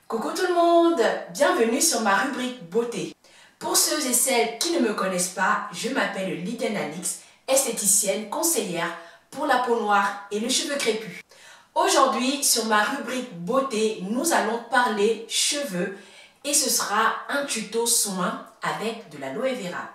Coucou tout le monde, bienvenue sur ma rubrique beauté. Pour ceux et celles qui ne me connaissent pas, je m'appelle Lydiane Alix, esthéticienne conseillère pour la peau noire et le cheveu crépus. Aujourd'hui, sur ma rubrique beauté, nous allons parler cheveux et ce sera un tuto soin avec de l'aloe vera.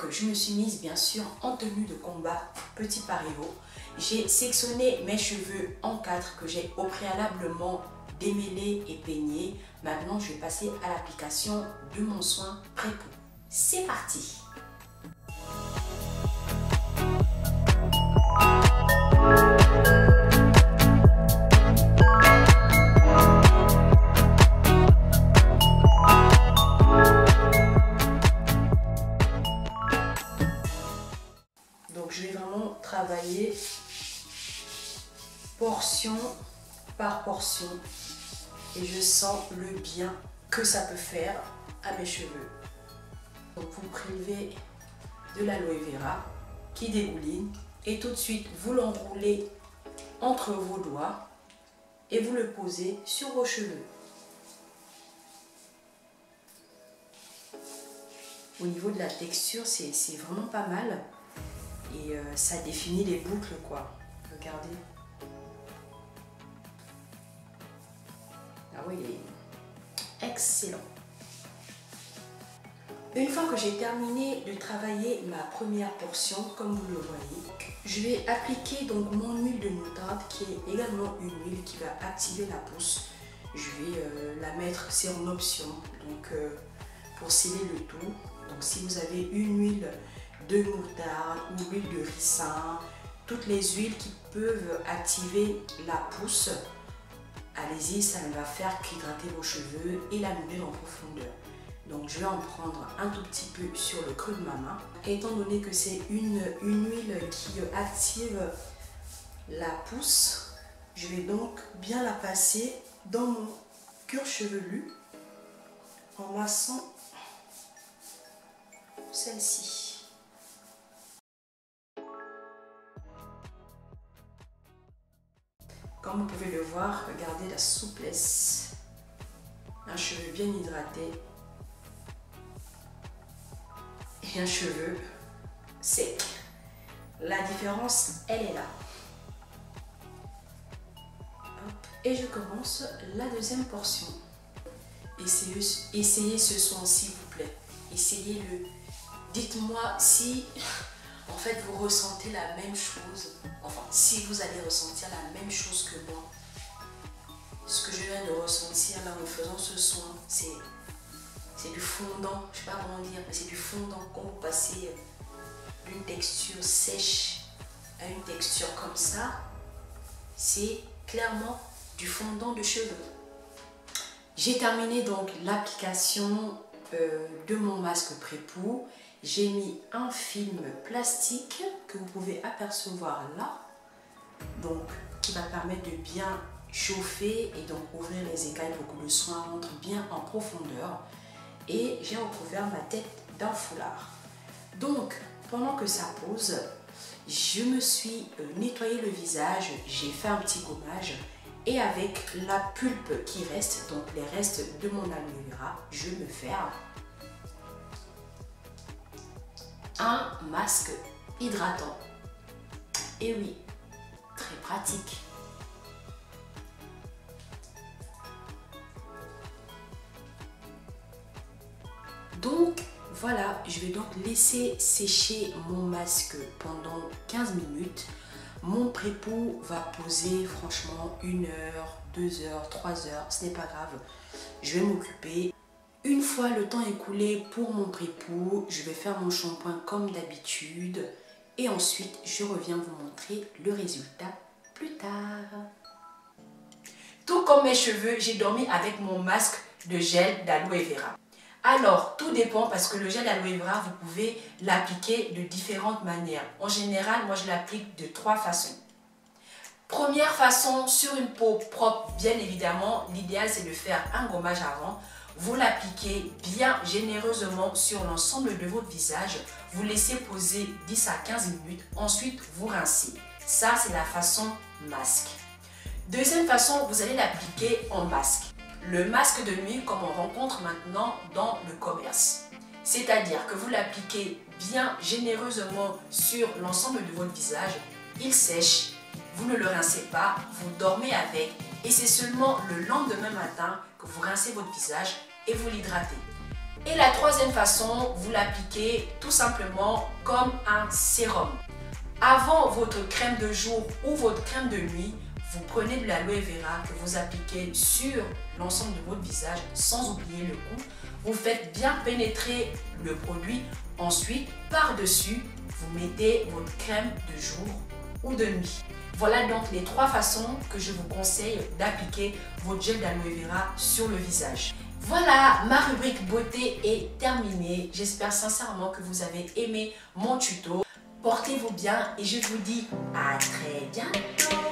Je me suis mise bien sûr en tenue de combat petit pariot. J'ai sectionné mes cheveux en 4 que j'ai au préalablement démêlés et peignés. Maintenant, je vais passer à l'application de mon soin pré-peau. C'est parti! Je vais vraiment travailler portion par portion et je sens le bien que ça peut faire à mes cheveux. Donc vous prélevez de l'aloe vera qui dégouline et tout de suite vous l'enroulez entre vos doigts et vous le posez sur vos cheveux. Au niveau de la texture, c'est vraiment pas mal. Et ça définit les boucles quoi. Regardez. Ah oui, il est excellent. Une fois que j'ai terminé de travailler ma première portion, comme vous le voyez, je vais appliquer donc mon huile de moutarde qui est également une huile qui va activer la pousse. Je vais la mettre, c'est en option, donc pour sceller le tout. Donc si vous avez une huile de moutarde ou huile de ricin, toutes les huiles qui peuvent activer la pousse, allez-y, ça ne va faire qu'hydrater vos cheveux et la nourrir en profondeur. Donc je vais en prendre un tout petit peu sur le creux de ma main. Étant donné que c'est une huile qui active la pousse, je vais donc bien la passer dans mon cuir chevelu en massant celle-ci. Comme vous pouvez le voir, regardez la souplesse. Un cheveu bien hydraté et un cheveu sec. La différence, elle est là. Hop. Et je commence la deuxième portion. Essayez ce soin s'il vous plaît. Essayez-le. Dites-moi si en fait vous ressentez la même chose. Enfin, si vous allez ressentir la même chose que moi. Ce que je viens de ressentir là en faisant ce soin, c'est du fondant. Je ne sais pas comment dire, mais c'est du fondant. Quand vous passez d'une texture sèche à une texture comme ça, c'est clairement du fondant de cheveux. J'ai terminé donc l'application de mon masque pré-peau. J'ai mis un film plastique que vous pouvez apercevoir là, donc qui va permettre de bien chauffer et donc ouvrir les écailles pour que le soin entre bien en profondeur. Et j'ai recouvert ma tête d'un foulard. Donc pendant que ça pose, je me suis nettoyé le visage, j'ai fait un petit gommage et avec la pulpe qui reste, donc les restes de mon aloe vera, je me fais un masque hydratant. Et oui, très pratique. Donc voilà, je vais donc laisser sécher mon masque pendant 15 minutes. Mon pré-peau va poser franchement 1 heure, 2 heures, 3 heures, ce n'est pas grave. Je vais m'occuper. Une fois le temps écoulé pour mon pré-peau, je vais faire mon shampoing comme d'habitude et ensuite je reviens vous montrer le résultat plus tard. Tout comme mes cheveux, j'ai dormi avec mon masque de gel d'aloe vera. Alors, tout dépend parce que le gel d'aloe vera, vous pouvez l'appliquer de différentes manières. En général, moi je l'applique de 3 façons. Première façon, sur une peau propre, bien évidemment, l'idéal c'est de faire un gommage avant. Vous l'appliquez bien généreusement sur l'ensemble de votre visage. Vous laissez poser 10 à 15 minutes. Ensuite, vous rincez. Ça, c'est la façon masque. Deuxième façon, vous allez l'appliquer en masque. Le masque de nuit, comme on rencontre maintenant dans le commerce. C'est-à-dire que vous l'appliquez bien généreusement sur l'ensemble de votre visage. Il sèche. Vous ne le rincez pas, vous dormez avec et c'est seulement le lendemain matin que vous rincez votre visage et vous l'hydratez. Et la troisième façon, vous l'appliquez tout simplement comme un sérum. Avant votre crème de jour ou votre crème de nuit, vous prenez de l'aloe vera que vous appliquez sur l'ensemble de votre visage sans oublier le cou. Vous faites bien pénétrer le produit. Ensuite, par-dessus, vous mettez votre crème de jour ou de nuit. Voilà donc les 3 façons que je vous conseille d'appliquer votre gel d'aloe vera sur le visage. Voilà, ma rubrique beauté est terminée. J'espère sincèrement que vous avez aimé mon tuto. Portez-vous bien et je vous dis à très bientôt.